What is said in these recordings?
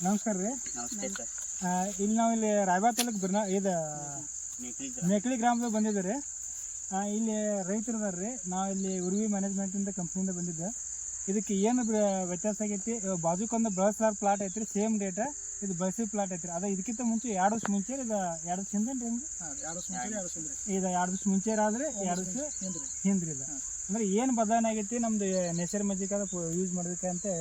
ನಮಸ್ಕಾರ ರೀ. ನಮಸ್ತೆ ಸರ್. ಇಲ್ಲಿ ನಾವು ಇಲ್ಲಿ ರಾಯಬಾಗ್ ತಾಲೂಕು ಇದು ಮೇಕಳಿ ಗ್ರಾಮದಾಗ ಬಂದಿದ್ದೀವಿ. ಇಲ್ಲಿ ರೈತರು ಅದಾರ ರೀ. ನಾವು ಇಲ್ಲಿ ಉರ್ವಿ ಮ್ಯಾನೇಜ್ಮೆಂಟಿಂದ ಕಂಪ್ನಿಯಿಂದ ಬಂದಿದ್ದೆ. ಇದಕ್ಕೆ ಏನು ವ್ಯತ್ಯಾಸ ಆಗೈತಿ, ಬಾಜುಕೊಂದು ಬಳಸಲಾರ ಪ್ಲಾಟ್ ಐತ್ರಿ, ಸೇಮ್ ಡೇಟ. ಇದು ಬಳಸಿ ಪ್ಲಾಟ್ ಐತ್ರಿ. ಅದ ಇದಕ್ಕಿಂತ ಮುಂಚೆ 2 ವರ್ಷ ಮುಂಚೆ, ಇದು 2 ವರ್ಷ ಹಿಂದೆ ರೀ. ಇದು 2 ವರ್ಷ ಮುಂಚೆ ಆದ್ರೆ 2 ವರ್ಷ ಹಿಂದ್ರಿ. ಇದು ಅಂದ್ರೆ ಏನು ಬದಲಾವಣೆ ಆಗೈತಿ ನಮ್ದು ನೇಚರ್ ಮ್ಯಾಜಿಕ್ ಯೂಸ್ ಮಾಡೋದಕ್ಕೆ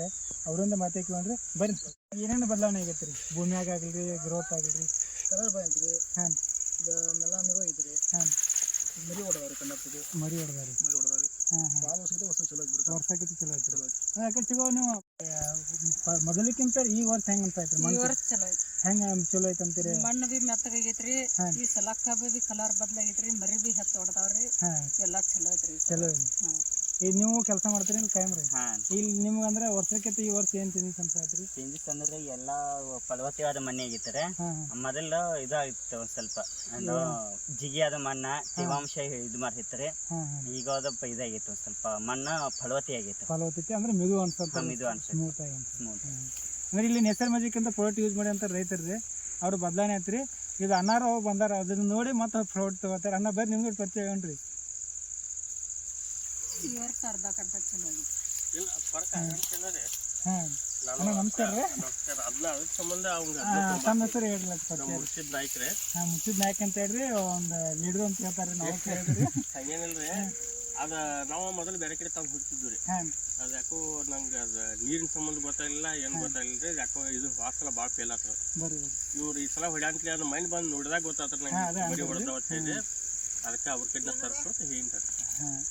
ಅವರಿಂದ ಮಾತಾಡ್ಕೊಂಡ್ರಿ. ಬರ್ರಿ, ಏನೇನು ಬದಲಾವಣೆ ಆಗೈತಿ ರೀ ಭೂಮಿಯಾಗ ಆಗಲ್ರಿ, ಗ್ರೋತ್ ಆಗಲ್ರಿ, ಕಲರ್ ಬಂದ್ರಿ. ಹಾಂ, ನೆಲ ಐತ್ರಿ. ಹಾಂ, ಮರಿ ಹೊಡೆದವ್ರಿ, ಕಣ್ಣಪ್ಪಿಗೆ ಮರಿ ಹೊಡೆದಾರಿ. ಹಾಂ ಹಾಂ, ಭಾಳ ವರ್ಷ ಚಲೋ ಐತ್ರಿ. ವರ್ಷಕ್ಕಿಂತ ಚಲೋ ಐತ್ರಿ. ಯಾಕೆ ಚಿಗೋ ನೀವು ಮೊದಲಕ್ಕಿಂತ ಈ ವರ್ಷ ಹೆಂಗೆ ಅಂತ ಐತ್ರಿ? ಹೆಂಗೆ ಚಲೋ ಐತೆ ಅಂತೀರಿ? ಮಣ್ಣು ಬಿ ಮೆತ್ತಗಾಗೈತ್ರಿ. ಈ ಸಲ ಕಬ್ಬು ಬಿ ಕಲರ್ ಬದಲಾಗೈತ್ರಿ. ಮರಿ ಬಿ ಹೆಚ್ಚು ಹೊಡೆದಾವ್ರಿ. ಎಲ್ಲ ಚಲೋ ಐತ್ರಿ. ಚಲೋ ಈಗ ನೀವು ಕೆಲಸ ಮಾಡ್ತೀರಿ ಕಾಯಂ ರೀ? ಇಲ್ಲಿ ನಿಮ್ಗೆ ಅಂದ್ರೆ ವರ್ಷಕ್ಕಿಂತ ಈ ವರ್ಷ ಏನು ಚೇಂಜಸ್ ಅಂತ ಐತ್ರಿ? ಚೇಂಜಸ್ ಅಂದ್ರೆ ಎಲ್ಲ ಫಲವತ್ತಾದ ಮಣ್ಣೆ ಆಗಿತ್ತಾರೆ. ಮೊದಲು ಇದಾಗಿತ್ತು ಒಂದ್ ಸ್ವಲ್ಪ ಜಿಗಿಯಾದ ಮಣ್ಣ, ತೇವಾಂಶ ಇದು ಮಾಡ್ತಿರ್ತಾರೆ. ಈಗ ಇದಾಗಿತ್ತು ಒಂದ್ ಸ್ವಲ್ಪ ಮಣ್ಣು ಫಲವತ್ತಿ ಆಗೈತೆ. ಫಲವತ್ತತೆ ಅಂದ್ರೆ ಮಿದು ಅನ್ಸುತ್ತೆ, ಸ್ಮೂತ್ ಆಗಿ. ಅಂದ್ರೆ ಇಲ್ಲಿ ನೇಚರ್ ಮ್ಯಾಜಿಕ್ ಅಂತ ಪ್ರಾಡಕ್ಟ್ ಯೂಸ್ ಮಾಡಿ ಅಂತ ರೈತರು ರೀ, ಅವ್ರು ಬದಲಾವಣೆ ಐತ್ರಿ. ಇದು ಅನ್ನಾರು ಬಂದಾರ, ಅದನ್ನ ನೋಡಿ ಮತ್ತೆ ಪ್ರಾಡಕ್ಟ್ ತಗೋತಾರೆ. ಅನ್ನ ಬರ್ರಿ ನಿಮ್ಗೆ ಪರಿಚಯ ಏನ್ರಿ? ಈ ವರ್ಷ ಅರ್ಧಕ್ಕರ್ಧ ಚಲೋ ಹಾಂ, ನಮಸ್ಕಾರ ರೀ. ತಮ್ಮ ಹೆಸರು ಹೇಳ್ರಿ. ಮುರ್ಷಿದ್ ನಾಯ್ಕ ರೀ. ಹಾಂ, ಮುಚ್ಚಿದ ನಾಯ್ಕ ಅಂತ ಹೇಳ್ರಿ. ಒಂದು ಲೀಡ್ರು ಅಂತ ಹೇಳ್ತಾರೆ. ನಾವು ಕೇಳಿದ್ರಿ ಹಂಗೇನಿಲ್ರಿ. ಅದ ನಾವು ಮೊದಲು ಬೇರೆ ಕಡೆ ತಾವು ಹುಡ್ತಿದ್ವಿ ರೀ. ಅದು ಯಾಕೋ ನಂಗೆ ಅದು ನೀರಿನ ಸಂಬಂಧ ಗೊತ್ತಾಗಿಲ್ಲ, ಏನು ಗೊತ್ತಾಗಿಲ್ಲ ರೀ. ಯಾಕೋ ಇದು ವಾಸಲ ಭಾಳ ಫೇಲ್ ಆತ್ರ. ಇವ್ರು ಈ ಸಲ ಹೊಡ್ಯಾಂಕ್ಲಿ ಅದು ಮೈಂಡ್ ಬಂದು ನೋಡಿದಾಗ ಗೊತ್ತಾತ್ರ ನಂಗೆ ಬರೀ ಹೊಡೆದ ಇದೆ. ಅದಕ್ಕೆ ಅವ್ರ ಕಡೆ ತರಿಸ್ಕೊತ ಹಿಂಗೆ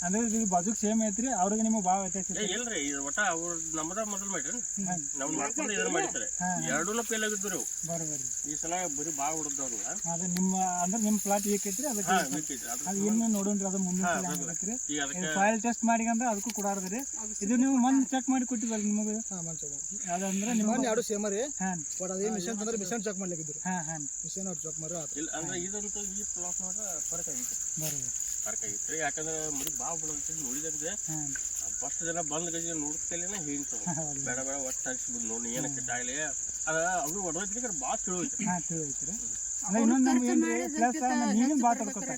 ಅಂದ್ರೆ ಇದು ಬಾಜುಕ್ ಸೇಮ್ ಐತ್ರಿ. ಅವ್ರಿಗೆ ನಿಮಗೆ ಭಾಳ ವ್ಯತ್ಯಾಸ ಇಲ್ರಿ. ಇದು ಒಟ್ಟ ಅವ್ರು ನಮ್ಮದ ಮೊದಲು ಮಾಡ್ರಿ, ನಾವು ಮಾಡ್ಕೊಂಡು ಇದನ್ನ ಮಾಡಿರ್ತಾರೆ. ಎರಡೂ ಫೇಲ್ ಆಗಿದ್ರು. ಬರೋಬರಿ. ಈ ಸಲ ಬರೀ ಭಾಳ ಹೊಡೆದವ್ರು. ಅದು ನಿಮ್ಮ ಅಂದ್ರೆ ನಿಮ್ಮ ಪ್ಲಾಟ್ ವೀಕ್ ಐತ್ರಿ. ಅದಕ್ಕೆ ಅದು ಏನು ನೋಡೋಣ್ರಿ, ಅದು ಮುಂದಿನ ಐತ್ರಿ. ಸಾಯಿಲ್ ಟೆಸ್ಟ್ ಮಾಡಿ ಅಂದ್ರೆ ಅದಕ್ಕೂ ಕೊಡಾರ್ದ್ರಿ. ಇದು ನೀವು ಮಣ್ಣು ಚೆಕ್ ಮಾಡಿ ಕೊಟ್ಟಿದ್ರಲ್ಲ ನಿಮಗೆ? ಅದಂದ್ರೆ ನಿಮ್ಮ ಎರಡು ಸೇಮ ರೀ. ಹಾಂ, ಅದೇ ಮಿಷನ್ ಅಂದ್ರೆ ಮಿಷನ್ ಚೆಕ್ ಮಾಡ್ಲಿಕ್ಕಿದ್ರು. ಹಾಂ ಹಾಂ, ಮಿಷನ್ ಅವ್ರು ಚೆಕ್ ಮಾಡಿ ಅಂದ್ರೆ ಇದಂತೂ ಈ ಪ್ಲಾಟ್ ನೋಡ್ರೆ ಫರ್ಕ್ ಆಗಿತ್ತು. ಬರೋಬರಿ, ಫರ್ಕ್ ಆಗಿತ್ತು. ಯಾಕಂದ್ರೆ ಮರಿ ಭಾಳ ಬಿಡೋದು ನೋಡಿದಂದ್ರೆ ಫಸ್ಟ್ ಜನ ಬಂದ್ ಗಜ ನೋಡ್ತಲೇನ ಹೇಳ್ತಾವ ಬೇಡ ಬೇಡ ಒಟ್ಟು ಹಚ್ಬಿಡ್ ನೋಡಿ ಏನಕ್ಕೆ ತಾಯಿಲೆ ಅದ ಅವ್ರು ಹೊಡೋದ್ರಿ ಭಾಳ ತಿಳಿದೈತಿ. ಹಾಂ ತಿಳಿದೈತ್ರಿ. ಇನ್ನೊಂದು ನಮ್ಗೆ ಏನ್ರಿ ಪ್ಲಸ್ ನೀರಿನ ಭಾಳ ತಡ್ಕೊತಾರೆ.